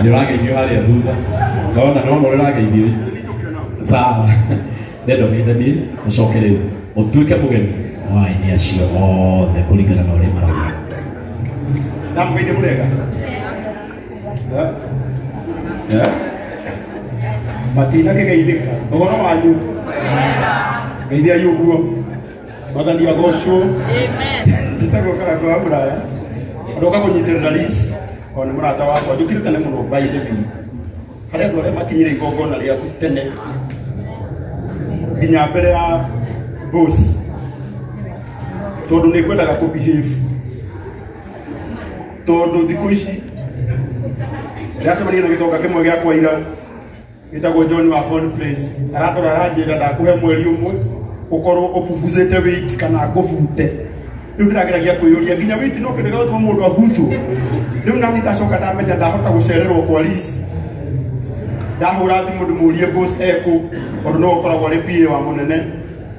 ndirageithio haria thutha ndona no ndirageithio sawa ndendo meithanie ucokere utuike mugeni wa ini acio othe kuringana na uria marauga namgeithie murega matina kigeithika uhoro wanyu geithia yuguo mathani agocwo tutago karago amuraya ndoka kunyitirira ris ona murata wakwa njukire tene muno by the way haria ndore makinyire igongona ria tene nginya mbere ya boss tondu ni kwendaga ku behave tondu thiku ici ndacemania na gitonga kimwe gia kwa ira gitagwo John wa phone place aradora aranjira ndakuhe mweri umwe ukorwo upunguzite weight kana nguvute riu ndirageragia kwiyuria nginya weight no kindu gutuma mundu avutu riu nani ndacoka ndamenya ndahota gucererwo kwa ris ndahura thimu ndumurie boss eko ondu no ukoragwo ri PA wa munene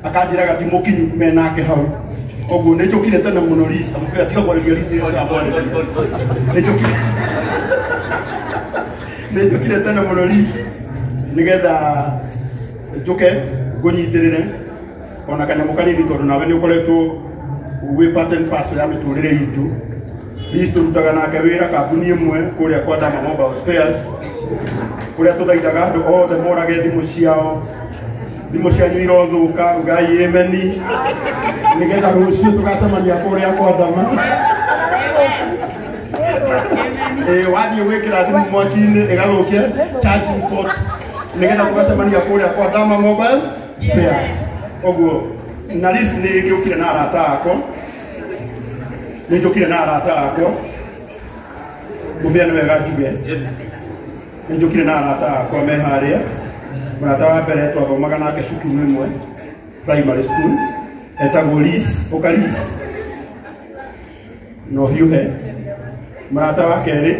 akanjiraga ti mukinyu menake hau koguo nä njå kire tene må no amå tiga kwaria nä njå kire tene må no nä getha njå ke ngå nyitä rä re ona kanyamå kanini tondå nawe nä å koretwo wä ya mä tå rä re itå tå rutaga nake wä ra kambuni ä mwe kå rä a kwa Dama Mobile Spares kå rä a tå thaithaga andå othe morage thimå ciao thimå cianyu irothũka ngai emeni nigetha rucio tugacemania kuria kwa Dama wathie gwikira thimu mwaki-ini igathukia charging port nigetha tugacemania kuria kwa Dama Mobile Spares oguo na ris ni ngiukire na arata akwa ni njukire na arata akwa muvia ni wega njuge ni njukire na arata akwa me haria murata wa mbere twathomaga nake cukuru imwe primary school etagwo Lis Okalis no hiuhe murata wa keri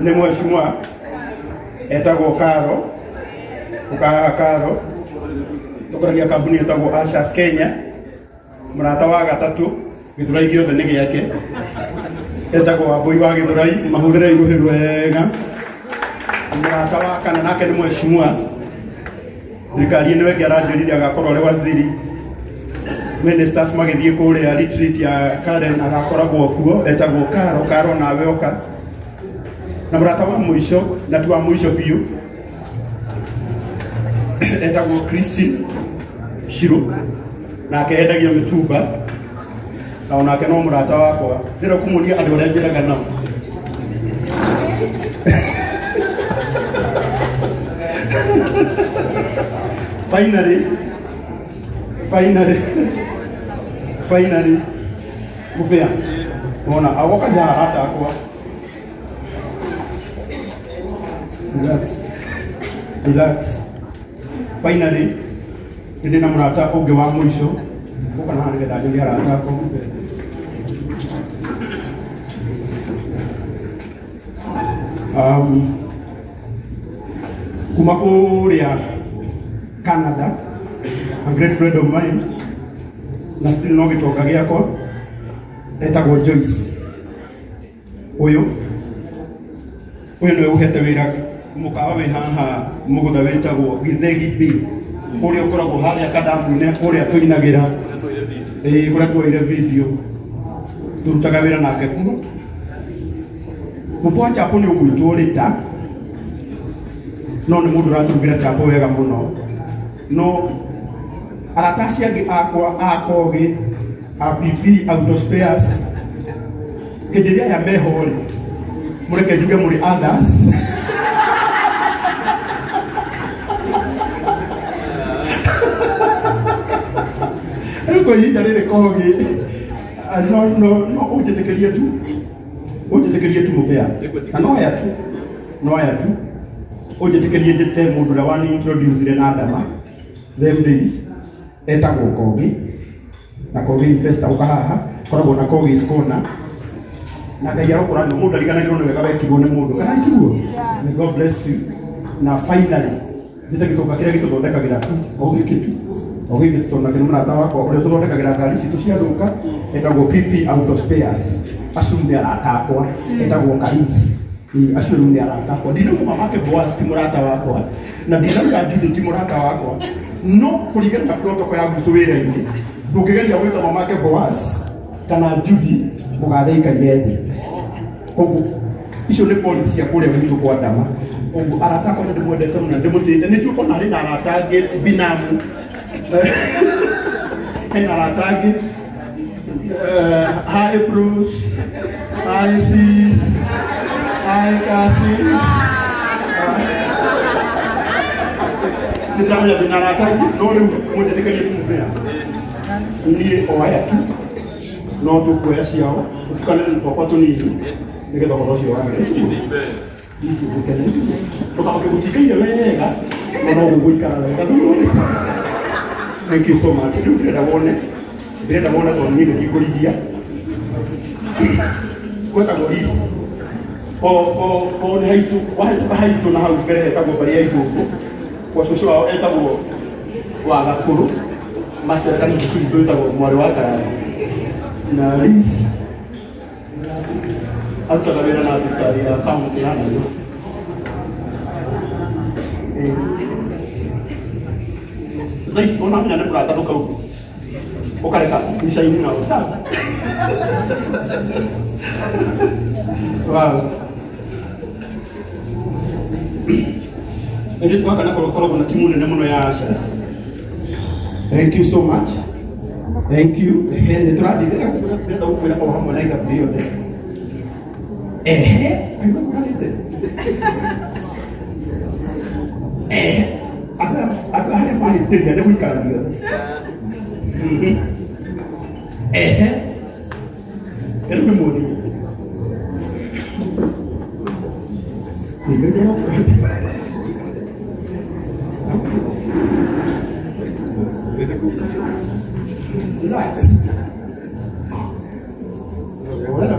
ni mweshimwa etagwo Karo Karo tukoragia kambuni etagwo Ashas Kenya murata wa gatatu Githurai giothe ni giake etagwo Wambui wa Githurai mahurire iruhi rwega murata wa kana nake ni mweshimwa thirikari ino ĩngĩ aranjĩrire agakorwo arĩ waziri ministers magĩthiĩ kũrĩa retreat ya Karen agakoragwo kuo etagwo Karo nawe oka na murata wa mũico na tu wa mũico biũ etagwo Christine Shiru nake endagio mĩtumba na onake no murata wakwa ndĩrĩ kũmũria andũ arĩa njĩraga nao finally mufia ona awoka ja hata akwa relax finally ndina murata unge wa mwisho uka na hande gathanje ngi arata akwa kuma kuria Canada, a great friend of mine, na still no gitonga giakwa etagwo Joyce. Uyu ni uhete wira mukawa wi haha mugutha witagwo Githegi B uria ukoragwo haria kadamu-ine uria tuinagira kuria tuoire video turutaga wira nake kuno mupwa chapo ni ugwitwo rita no ni mundu raturugira chapo wega muno no aratasi angi akwa akogi APP Auto Spares hindiria ya mehori mureke njuge muri others eko hinda riri kogi no ujitekerie tu mufia na no ya tu ujitekerie jete mundu la wani introduce na Dama them days etagwo Kogi na Kogi investor ukahaha koragwo na Kogi Skona na ngai arokora no mundu ariganagirwo ni wega wekirwo ni mundu kana itugo may God bless you na finally njite gitoka kiria gituthondekagira tu Ogi kitu na kinumra tawa kwa uria tuthondekagira ngari citu ciathuka etagwo PP Auto Spares acumbi aratakwa etagwo Karis acio rĩu nĩ arata akwa ndinauga make Boaz ti mũrata wakwa na ndinauga Judy ti mũrata wakwa no kũringana na protocol ya gwitũ wĩra-inĩ ndũngĩgeria gwĩta mamake Boaz kana Judy mũgathĩikaire thĩ koguo icio nĩ policy cia kũrĩa gwitũ kwa ndama koguo arata akwa nĩ ndĩmwendete mũno ndĩmũtĩte nĩ tuo ona harĩ na arata angĩ binamu hena arata angĩ hi Bruce hi sis hi Cassie ndĩramenya ndĩna arata angĩ no rĩu mũndĩtĩkĩrie tumũbĩa niĩ o aya tu no tũkuoya ciao tũtukanĩre twakwa tũnini nĩgetha ũhoro ũcio wagĩrĩre ici gũkenere ndũkamake gũtikaire wega no gũgũikara wega thank you so much rĩu ndĩrenda wone tondũ niĩ nĩndikũrithia gwĩtagwo Liz o nĩ haitũ wahĩtũka haitũ na hau mbere hetagwo mbarĩ ya igũkũ kwa cũcũ wao etagwo wa Gakũrũ Macera kana cukuru twĩtagwo mwarĩ wa Karani na Liz arutaga wĩra na thirikari ya kaunti ya Nairobi thaa ici onamenya nĩ mũrata ndũkauga ũkareka ica-inĩ na ũcamba Edith gaka nakoragwo na timu nene mũno ya Ashers. Thank you so much. Thank you. Nĩ tũrathithĩra ndĩrenda gũkwĩra o hamwe na ithabu rĩothe. Kaigua mũranĩte. Andũ arĩa mahĩtĩria nĩ gũikara rĩothe. Ĩno nĩ mũndũ. Relax. Voilà.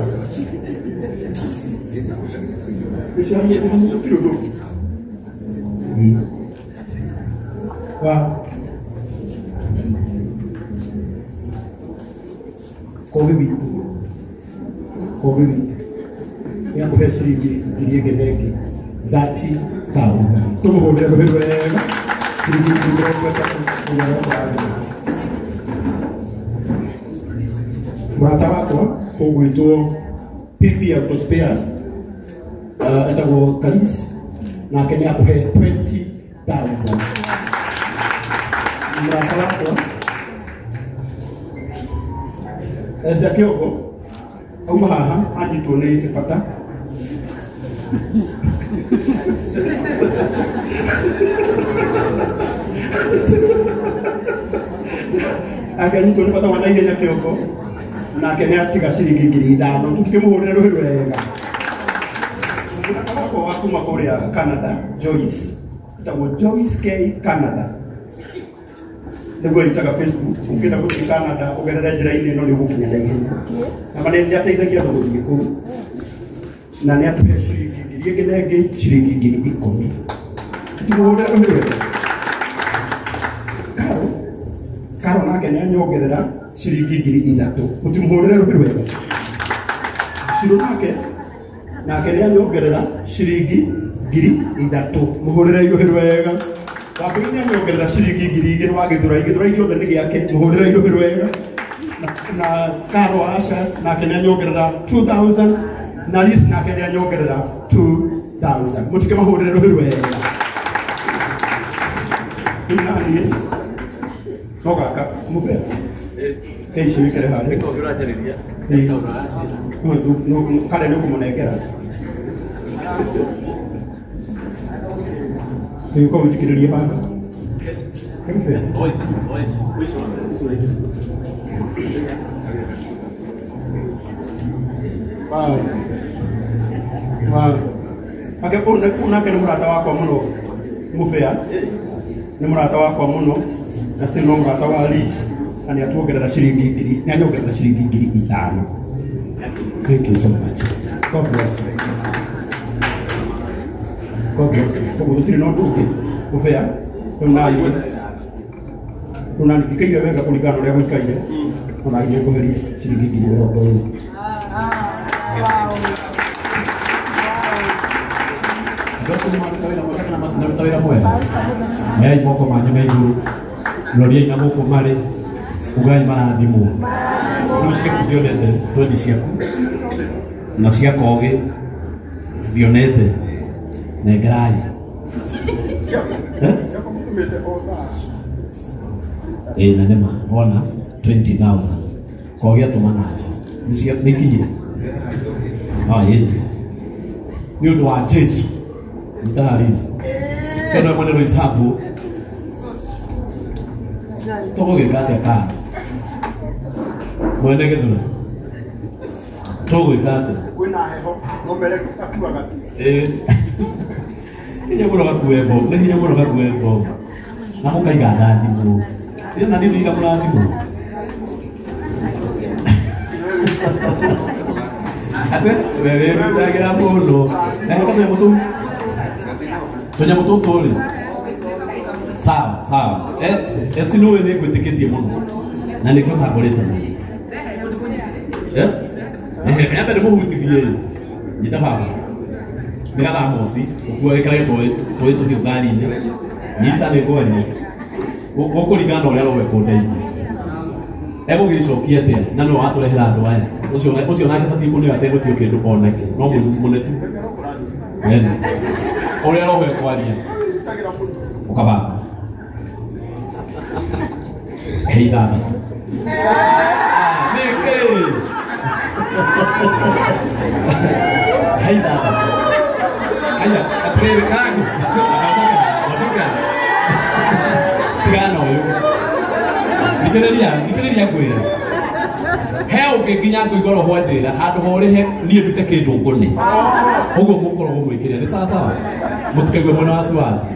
Wow. Kobe vitu. Ya kuhe shilingi ngiri ĩngĩ 30,000. Tumuhũrĩre rũhĩ wega. Shilingi 30,000. Mũrata wakwa ũgwĩtwo PP Autospares etagwo Kalis nake nĩ akũhe 20,000. Mũrata wakwa Enda Kĩongo auma haha anyitwo nĩ bata akanyitwo nĩ bata wa naihenya Kĩongo nake nĩ atiga ciringi ngiri 5 tũtikĩmũhũrĩre rũhĩ rwega mũrata wa kuma kũrĩa Canada Joyce etagwo Joyce K Canada nĩguo aitaga Facebook ũngĩenda gũthiĩ Canada ũgerere njĩra-inĩ ĩno nĩ ũgũkinya naihenya na nĩ ateithagia andũ gũthiĩ kũu na nĩ atũhe ciringi ngiri ĩngĩ na ĩngĩ ciringi ngiri 10 tũtimũhũrĩre rũhĩ rwega Karo nake nĩ anyongerera ciringi ngiri 3 mũtimũhũrĩre rũhĩ rwega Ciro nake nĩ anyongerera ciringi ngiri 3 mũhũrĩre rũhĩ rwega Wambũi nĩ anyongerera ciringi ngiri 2 wa Gĩthũrai gĩothe nĩ gĩake mũhũrĩre rũhĩ rwega na Karo Ashers nake nĩ anyongerera 2,000 na Liz nake nĩ anyongerera 2,000 mũtikĩmahũrĩre rũhĩ rwega Nani no gaka mũbea Keici wĩkĩre harĩa kare nĩ ũkũmũnengera nĩũkorwo njikĩrĩrie banga nake nĩ mũrata wakwa mũno mũbea nĩ mũrata wakwa mũno na still no mũrata wa Liz na nĩ atuongerera ciringi ngiri nĩ anyongerera ciringi ngiri 5. Thank you so much. God bless you. God bless you. Koguo gũtirĩ na ũndũ ũngĩ mũbea ona ndikaire wega kũringana ũrĩa gũikaire ona nginya kũhe Liz ciringi ngiri 20. Ndocio maruta wĩra mwega kana matinaruta wĩra mwega. Mehai moko manyu na igũrũ. Roriai na gũkũ marĩ. Ugai marathimwo. Rĩu ciaku ndionete twendi ciaku. Na cia kogi cionete. Nengerai. Na nema ona 20,000. Kogi atũmana nja. Nĩ kinyire. Ni ũndũ wa Jesu. Mtarizi. Sasa mwana wa Isabu. Toko gĩkate ka. Mwene gĩthura. Toko gĩkate. Kwĩna heho, no mere gũtakuaga. Ninya mũno gakuembo, ninya mũno gakuembo. Na mũkaiga ndathimũ. Nĩ na nĩ ndiga mũrathimũ. Ate, wewe mtagira mũno. Na hebu tuwe mtu. Tuwe mtu tuli. Sawa, sawa. Sinuwe nĩ gwĩtĩkĩtie mũno. Na nĩ ngũtambũrĩte mũno. Kaya mbere mũhutithie. Nyita Nĩgatha moci, ũkuo gĩkare tũĩ tũhiũ ngari-inĩ. Nyita nĩ ngwari. Gũkũringana na ũrĩa rũgweko ndeithie. Egũgĩcokia atĩa na no watũrehera andũ aya. Ũcio nake batiĩ kũneo ategũtio kĩndũ onake. No mũnetu. Ũrĩa rũgweko aria. Ũkababa. Hei dada. Nĩkĩ. Hei dada. Aya, aprende cago. Asoka. Tigana uyu. Ndikĩrĩria kwĩra. He ũngĩ nginya ngũigoro hwa njĩra handũ horihe niĩ ndute kĩndũ ngũne. Ũguo mũkoragwo mwĩkĩrĩra. Nĩ sawa sawa. Mũtikaigue mwena wa wasiwasi.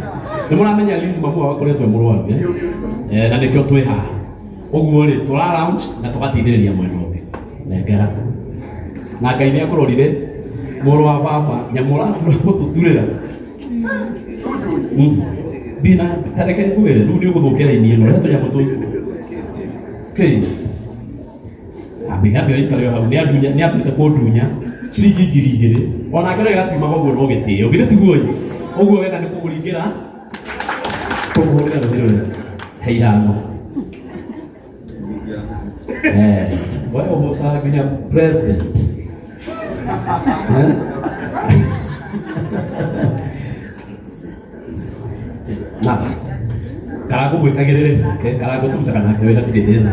Nĩ mũramenya Liz Mamua wakoretwo mũrwaru. Na nĩkĩo twĩ haha. Ũguo rĩ tũra lounge na tũgateithĩrĩria mwena ũngĩ. Nengera. Na Ngai nĩ akũrorire mũrũ wa baba nyamũratura gũtũturĩra. Dina tareke nĩkwĩre rĩu nĩ ũgũthũkĩra ini ĩno rĩatũ nyamũ tũtũ. Ambe aikare hau nĩ andunya nĩ ambĩte kũndunya ciringi 2,000 ona kĩrĩa gatiumaga ũguo no gĩtĩo githĩ tiguo ũguo wenda nĩ kũmũringĩra kũmũhũrĩra rũthĩrĩ heirano. Wewe ũmũcaga nginya president. Na karago gwĩkagĩrĩre nake karago tũrutaga nake wĩra tũrĩ thĩna.